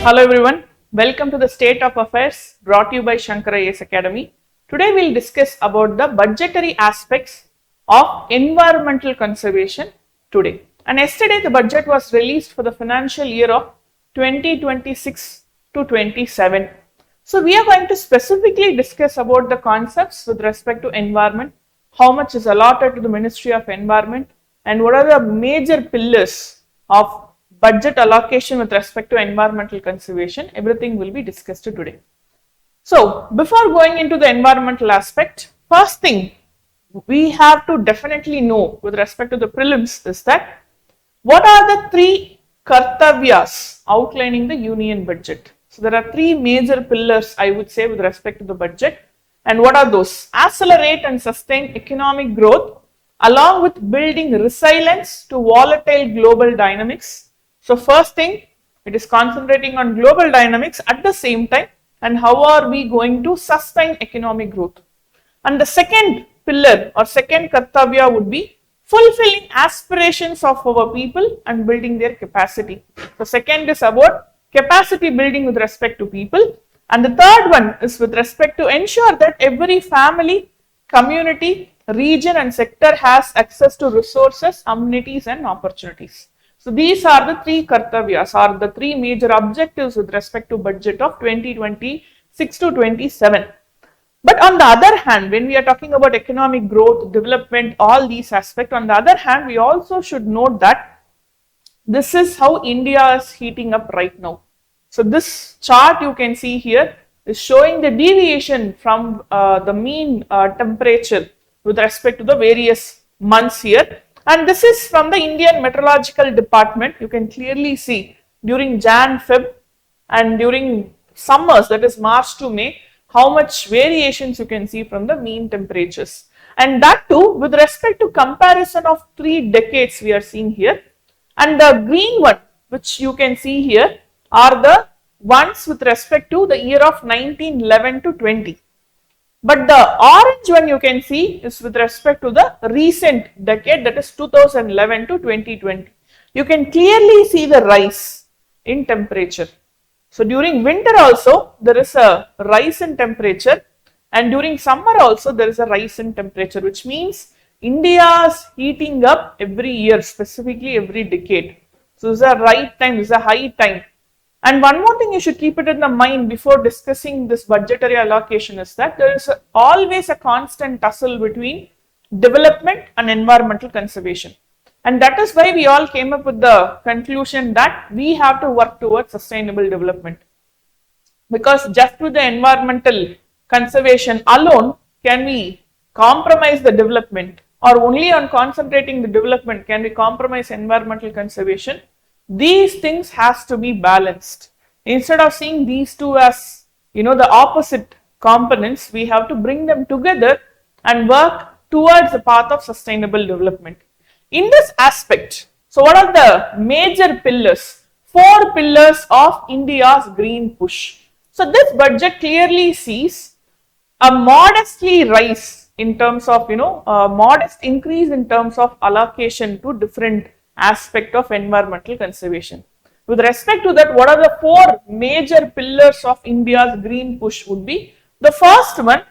Hello everyone, welcome to the State of Affairs brought to you by Shankar IAS Academy. Today we will discuss about the budgetary aspects of environmental conservation today. And yesterday the budget was released for the financial year of 2026 to 27. So we are going to specifically discuss about the concepts with respect to environment, how much is allotted to the Ministry of Environment, and what are the major pillars of budget allocation with respect to environmental conservation. Everything will be discussed today. So before going into the environmental aspect, first thing we have to definitely know with respect to the prelims is that what are the three kartavyas outlining the union budget. So there are three major pillars, I would say, with respect to the budget. And what are those? Accelerate and sustain economic growth along with building resilience to volatile global dynamics. So first thing, it is concentrating on global dynamics at the same time and how are we going to sustain economic growth. And the second pillar or second kartavya would be fulfilling aspirations of our people and building their capacity. The second is about capacity building with respect to people. And the third one is with respect to ensure that every family, community, region and sector has access to resources, amenities and opportunities. So these are the three kartavyas or the three major objectives with respect to budget of 2026 to 27. But on the other hand, when we are talking about economic growth, development, all these aspects, on the other hand, we also should note that this is how India is heating up right now. So this chart you can see here is showing the deviation from the mean temperature with respect to the various months here. And this is from the Indian Meteorological Department. You can clearly see during Jan, Feb and during summers, that is March to May, how much variations you can see from the mean temperatures. And that too with respect to comparison of 3 decades we are seeing here. And the green one which you can see here are the ones with respect to the year of 1911 to 20. But the orange one you can see is with respect to the recent decade, that is 2011 to 2020. You can clearly see the rise in temperature. So during winter also there is a rise in temperature and during summer also there is a rise in temperature, which means India is heating up every year, specifically every decade. So this is a right time, this is a high time. And one more thing you should keep it in the mind before discussing this budgetary allocation is that there is always a constant tussle between development and environmental conservation. And that is why we all came up with the conclusion that we have to work towards sustainable development. Because just with the environmental conservation alone, can we compromise the development, or only on concentrating the development can we compromise environmental conservation? These things has to be balanced. Instead of seeing these two as, the opposite components, we have to bring them together and work towards the path of sustainable development. In this aspect, so what are the major pillars? 4 pillars of India's green push. So this budget clearly sees a modestly rise in terms of, a modest increase in terms of allocation to different aspect of environmental conservation. With respect to that, what are the 4 major pillars of India's green push would be? The first one,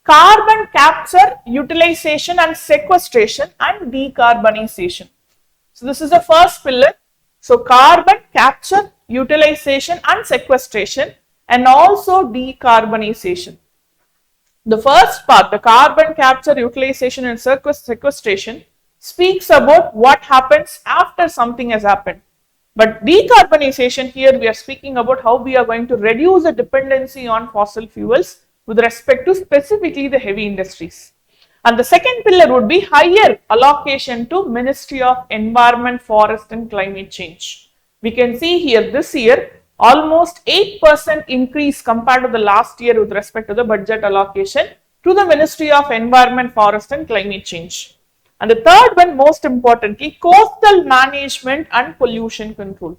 carbon capture, utilization and sequestration and decarbonization. So this is the first pillar. So carbon capture, utilization and sequestration and also decarbonization. The first part, the carbon capture, utilization and sequestration speaks about what happens after something has happened. But decarbonization, here we are speaking about how we are going to reduce the dependency on fossil fuels with respect to specifically the heavy industries. And the second pillar would be higher allocation to Ministry of Environment, Forest and Climate Change. We can see here this year almost 8% increase compared to the last year with respect to the budget allocation to the Ministry of Environment, Forest and Climate Change. And the third one, most importantly, coastal management and pollution control.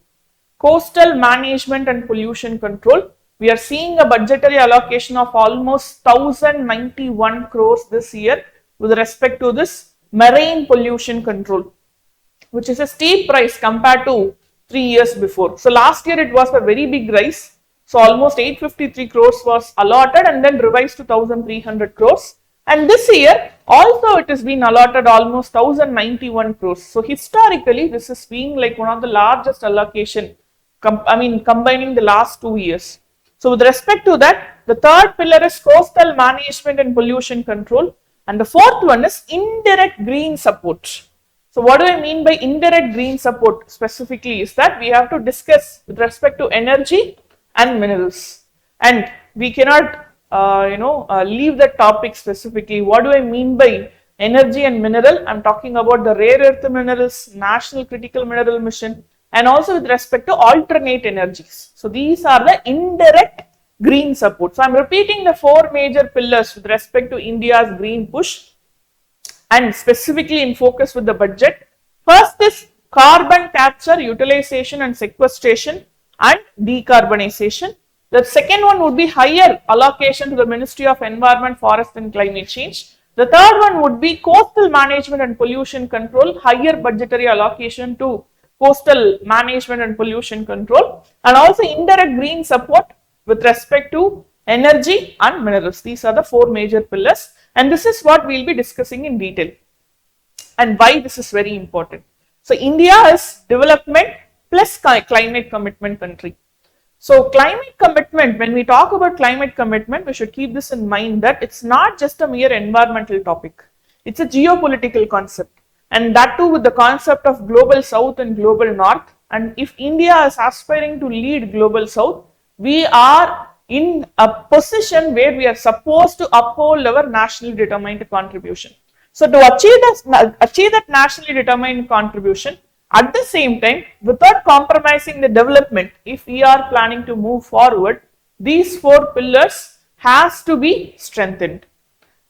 Coastal management and pollution control. We are seeing a budgetary allocation of almost 1091 crores this year with respect to this marine pollution control, which is a steep rise compared to 3 years before. So last year it was a very big rise. So almost 853 crores was allotted and then revised to 1300 crores. And this year also it has been allotted almost 1091 crores. So historically this is being like one of the largest allocation, combining the last 2 years. So with respect to that, the third pillar is coastal management and pollution control, and the fourth one is indirect green support. So what do I mean by indirect green support specifically is that we have to discuss with respect to energy and minerals, and we cannot leave that topic specifically. What do I mean by energy and mineral? I'm talking about the rare earth minerals, national critical mineral mission, and also with respect to alternate energies. So these are the indirect green support. So I'm repeating the four major pillars with respect to India's green push, and specifically in focus with the budget. First is carbon capture, utilization and sequestration and decarbonization. The second one would be higher allocation to the Ministry of Environment, Forest and Climate Change. The third one would be coastal management and pollution control, higher budgetary allocation to coastal management and pollution control, and also indirect green support with respect to energy and minerals. These are the four major pillars, and this is what we will be discussing in detail and why this is very important. So India is development plus climate commitment country. So climate commitment, when we talk about climate commitment, we should keep this in mind that it's not just a mere environmental topic. It's a geopolitical concept, and that too with the concept of global south and global north. And if India is aspiring to lead global south, we are in a position where we are supposed to uphold our nationally determined contribution. So to achieve that nationally determined contribution, at the same time, without compromising the development, if we are planning to move forward, these four pillars has to be strengthened.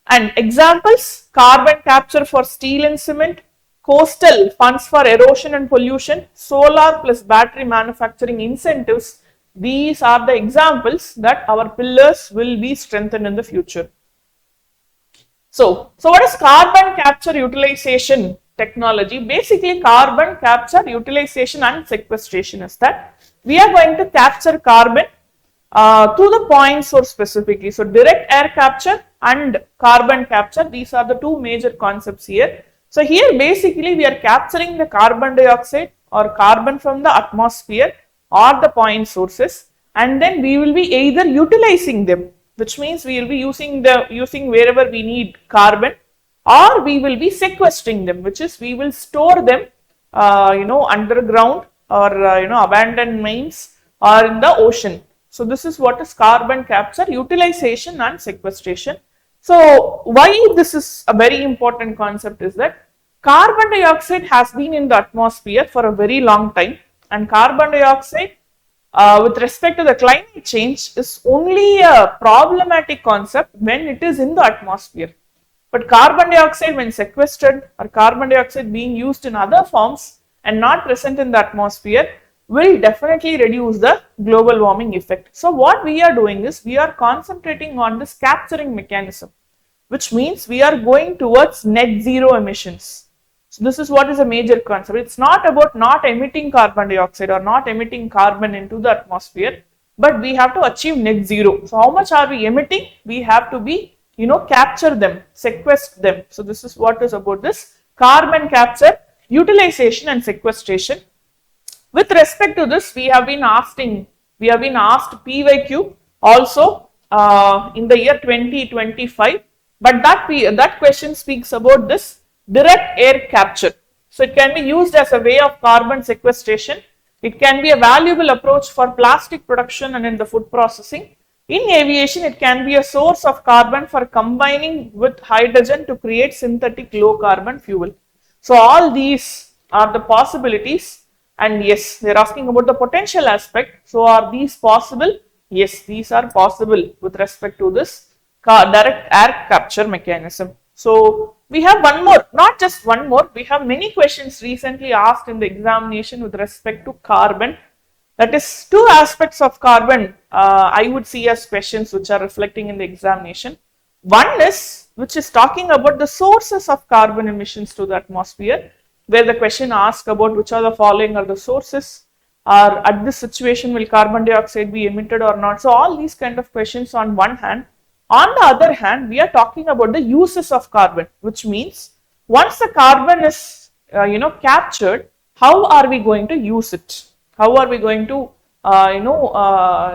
And examples: carbon capture for steel and cement, coastal funds for erosion and pollution, solar plus battery manufacturing incentives. These are the examples that our pillars will be strengthened in the future. So what is carbon capture utilization technology? Basically, carbon capture, utilization and sequestration is that we are going to capture carbon to the point source specifically. So direct air capture and carbon capture, these are the two major concepts here. So here basically we are capturing the carbon dioxide or carbon from the atmosphere or the point sources, and then we will be either utilizing them, which means we will be using wherever we need carbon, or we will be sequestering them, which is we will store them underground or abandoned mines or in the ocean. So this is what is carbon capture, utilization and sequestration. So why this is a very important concept is that carbon dioxide has been in the atmosphere for a very long time, and carbon dioxide with respect to the climate change is only a problematic concept when it is in the atmosphere. But carbon dioxide when sequestered or carbon dioxide being used in other forms and not present in the atmosphere will definitely reduce the global warming effect. So what we are doing is we are concentrating on this capturing mechanism, which means we are going towards net zero emissions. So this is what is a major concept. It's not about not emitting carbon dioxide or not emitting carbon into the atmosphere, but we have to achieve net zero. So how much are we emitting? We have to be, capture them, sequester them. So this is what is about this carbon capture, utilization and sequestration. With respect to this, we have been asked PYQ also in the year 2025, but that question speaks about this direct air capture. So it can be used as a way of carbon sequestration. It can be a valuable approach for plastic production and in the food processing. In aviation, it can be a source of carbon for combining with hydrogen to create synthetic low carbon fuel. So all these are the possibilities, and yes, they are asking about the potential aspect. So are these possible? Yes, these are possible with respect to this direct air capture mechanism. So we have one more, not just one more, we have many questions recently asked in the examination with respect to carbon. That is two aspects of carbon I would see as questions which are reflecting in the examination. One is which is talking about the sources of carbon emissions to the atmosphere, where the question asks about which are the following are the sources. or at this situation will carbon dioxide be emitted or not. So all these kind of questions on one hand. On the other hand, we are talking about the uses of carbon, which means once the carbon is captured, how are we going to use it? How are we going to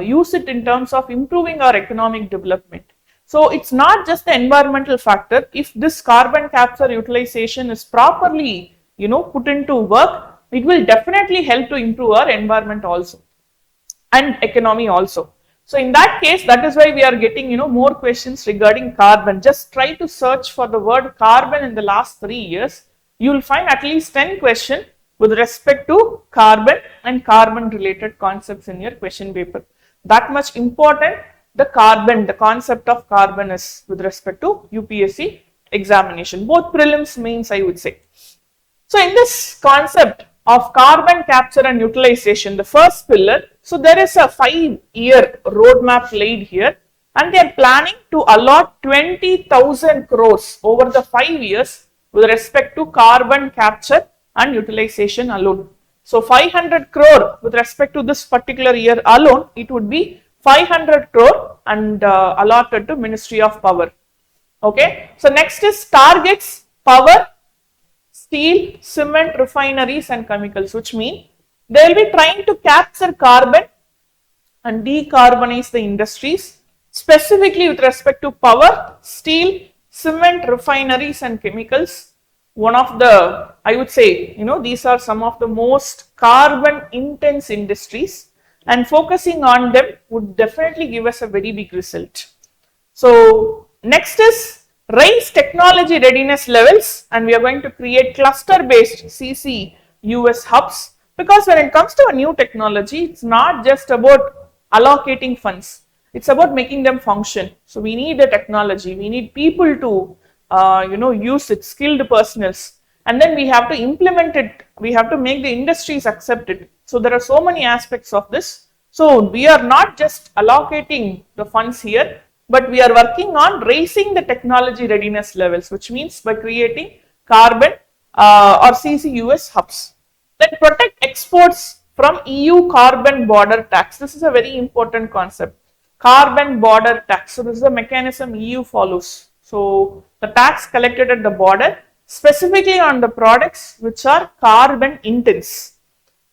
use it in terms of improving our economic development? So it's not just the environmental factor. If this carbon capture utilization is properly put into work, it will definitely help to improve our environment also and economy also. So in that case, that is why we are getting more questions regarding carbon. Just try to search for the word carbon in the last 3 years. You will find at least 10 questions with respect to carbon and carbon related concepts in your question paper. That much important the concept of carbon is with respect to UPSC examination, both prelims, mains, I would say. So in this concept of carbon capture and utilization, the first pillar, so there is a 5-year roadmap laid here, and they are planning to allot 20,000 crores over the 5 years with respect to carbon capture and utilization alone. So 500 crore with respect to this particular year alone, it would be 500 crore and allotted to Ministry of Power. Okay. So next is targets power, steel, cement, refineries and chemicals, which mean they will be trying to capture carbon and decarbonize the industries, specifically with respect to power, steel, cement, refineries and chemicals. One of the, I would say, these are some of the most carbon intense industries, and focusing on them would definitely give us a very big result. So next is raise technology readiness levels, and we are going to create cluster based CCUS hubs, because when it comes to a new technology, it's not just about allocating funds, it's about making them function. So we need the technology, we need people to use it, skilled personals, and then we have to implement it, we have to make the industries accept it. So there are so many aspects of this. So we are not just allocating the funds here, but we are working on raising the technology readiness levels, which means by creating carbon or CCUS hubs. Then protect exports from EU carbon border tax. This is a very important concept. Carbon border tax. So this is a mechanism EU follows. So the tax collected at the border, specifically on the products which are carbon intense.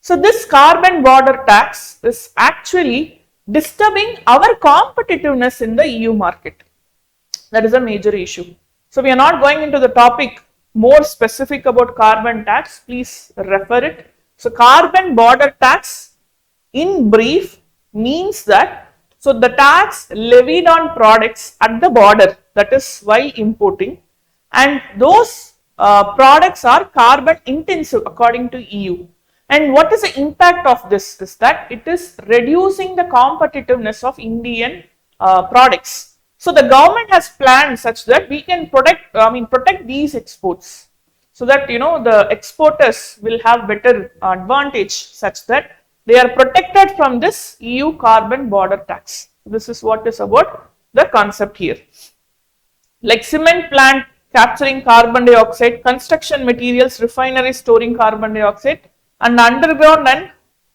So this carbon border tax is actually disturbing our competitiveness in the EU market. That is a major issue. So we are not going into the topic more specific about carbon tax, please refer it. So carbon border tax in brief means that, so the tax levied on products at the border, that is while importing, and those products are carbon intensive according to EU. And what is the impact of this? Is that it is reducing the competitiveness of Indian products. So the government has planned such that we can protect these exports, so that the exporters will have better advantage, such that they are protected from this EU carbon border tax. This is what is about the concept here. Like cement plant capturing carbon dioxide, construction materials, refineries storing carbon dioxide, and underground and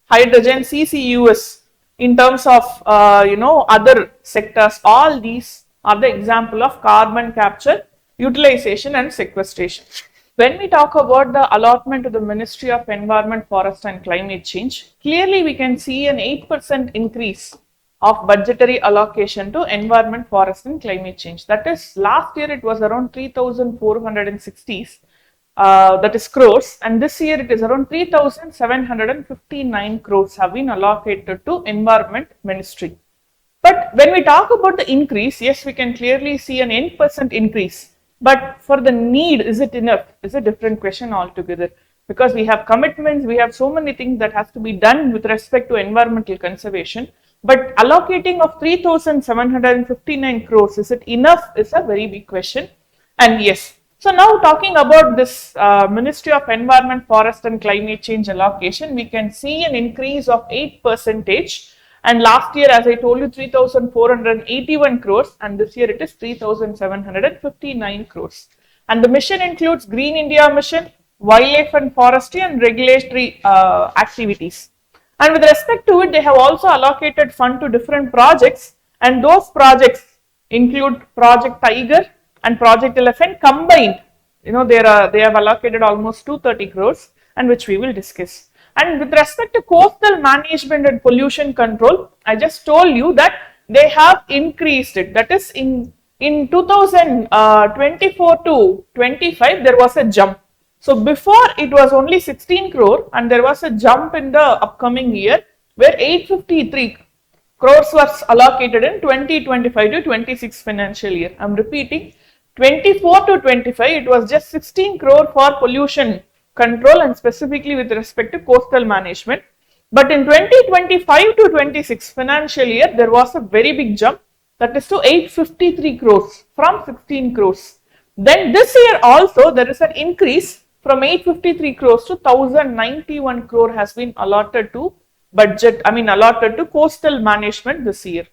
hydrogen CCUS in terms of other sectors. All these are the example of carbon capture, utilization and sequestration. When we talk about the allotment to the Ministry of Environment, Forest and Climate Change, clearly we can see an 8% increase of budgetary allocation to environment, forest and climate change. That is, last year it was around 3,460 that is crores, and this year it is around 3,759 crores have been allocated to Environment Ministry. But when we talk about the increase, yes, we can clearly see an 8% increase. But for the need, is it enough? Is a different question altogether. Because we have commitments, we have so many things that has to be done with respect to environmental conservation. But allocating of 3,759 crores, is it enough? Is a very big question. And yes. So now talking about this Ministry of Environment, Forest and Climate Change allocation, we can see an increase of 8%. And last year, as I told you, 3,481 crores, and this year it is 3,759 crores. And the mission includes Green India Mission, wildlife and forestry and regulatory activities. And with respect to it, they have also allocated fund to different projects, and those projects include Project Tiger and Project Elephant combined. They have allocated almost 230 crores, and which we will discuss. And with respect to coastal management and pollution control, I just told you that they have increased it. That is in 2024 to 25, there was a jump. So before it was only 16 crore, and there was a jump in the upcoming year where 853 crores was allocated in 2025 to 26 financial year. I am repeating, 24 to 25, it was just 16 crore for pollution control and specifically with respect to coastal management. But in 2025 to 26 financial year, there was a very big jump, that is to 853 crores from 16 crores. Then this year also there is an increase from 853 crores to 1091 crore has been allotted to allotted to coastal management this year.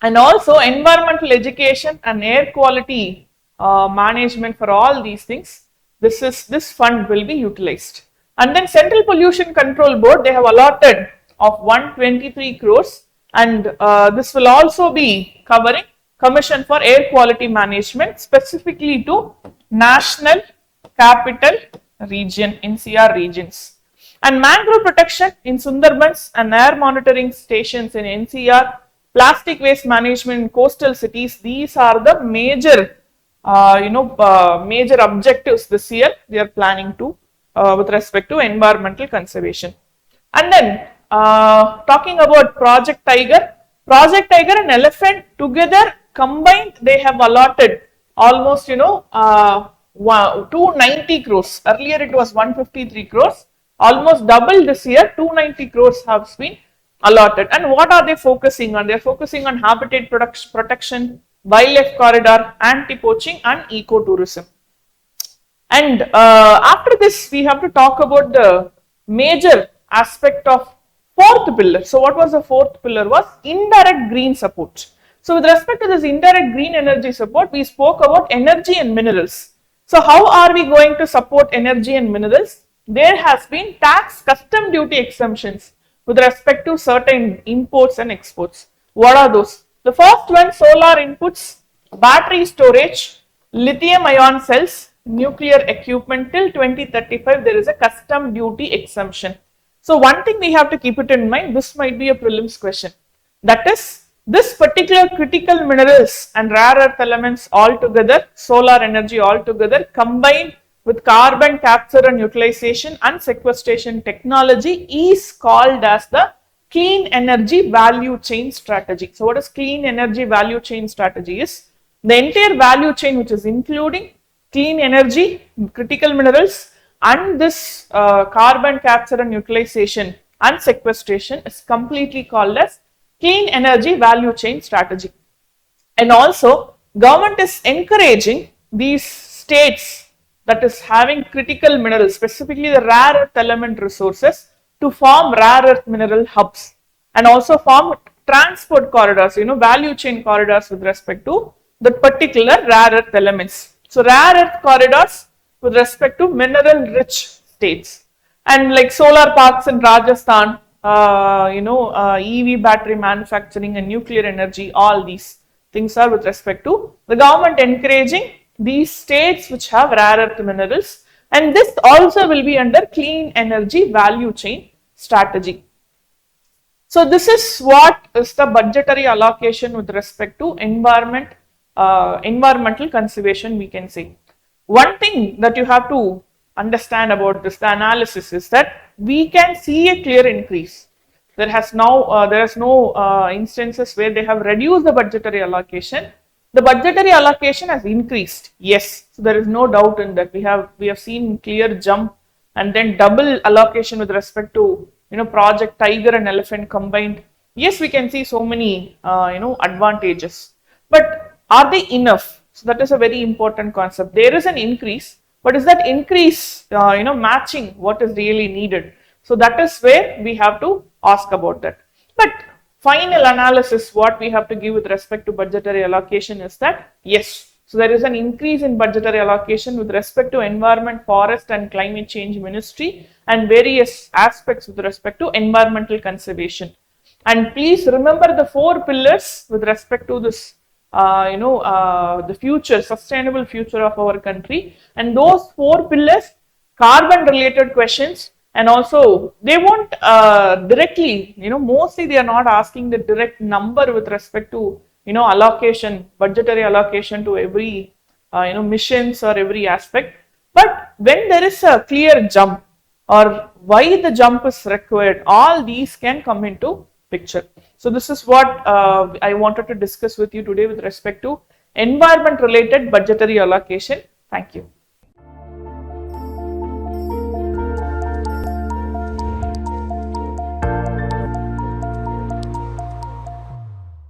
And also environmental education and air quality management, for all these things, this fund will be utilized. And then Central Pollution Control Board, they have allotted of 123 crores, and this will also be covering Commission for Air Quality Management specifically to National Capital Region, NCR regions. And mangrove protection in Sundarbans and air monitoring stations in NCR, plastic waste management in coastal cities, these are the major major objectives this year they are planning to with respect to environmental conservation. And then talking about Project Tiger and Elephant together combined, they have allotted almost 290 crores. Earlier it was 153 crores, almost double this year. 290 crores have been allotted. And what are they focusing on? They are focusing on habitat protection, wildlife corridor, anti-poaching and ecotourism. And after this, we have to talk about the major aspect of fourth pillar. So what was the fourth pillar? Was indirect green support. So with respect to this indirect green energy support, we spoke about energy and minerals. So how are we going to support energy and minerals? There has been tax custom duty exemptions with respect to certain imports and exports. What are those? The first one, solar inputs, battery storage, lithium ion cells, nuclear equipment till 2035, there is a custom duty exemption. So one thing we have to keep it in mind, this might be a prelims question. That is, this particular critical minerals and rare earth elements all together, solar energy all together, combined with carbon capture and utilization and sequestration technology is called as the clean energy value chain strategy. So what is clean energy value chain strategy is? The entire value chain, which is including clean energy, critical minerals and this carbon capture and utilization and sequestration, is completely called as clean energy value chain strategy. And also government is encouraging these states that is having critical minerals, specifically the rare earth element resources, to form rare earth mineral hubs and also form transport corridors, value chain corridors with respect to the particular rare earth elements. So rare earth corridors with respect to mineral rich states, and like solar parks in Rajasthan, EV battery manufacturing and nuclear energy, all these things are with respect to the government encouraging these states which have rare earth minerals, and this also will be under clean energy value chain strategy. So this is what is the budgetary allocation with respect to environmental conservation, we can say. One thing that you have to understand about this, the analysis, is that we can see a clear increase. There is no instances where they have reduced the budgetary allocation. The budgetary allocation has increased, yes, so there is no doubt in that. We have seen clear jump and then double allocation with respect to Project Tiger and Elephant combined. Yes, we can see so many advantages, but are they enough? So that is a very important concept. There is an increase, but is that increase matching what is really needed? So that is where we have to ask about that. But final analysis, what we have to give with respect to budgetary allocation is that yes, So there is an increase in budgetary allocation with respect to environment, forest and climate change ministry and various aspects with respect to environmental conservation. And please remember the 4 pillars with respect to this, the future, sustainable future of our country. And those 4 pillars, carbon related questions, and also they won't directly, mostly they are not asking the direct number with respect to, allocation, budgetary allocation to every, missions or every aspect. But when there is a clear jump or why the jump is required, all these can come into picture. So this is what I wanted to discuss with you today with respect to environment related budgetary allocation. Thank you.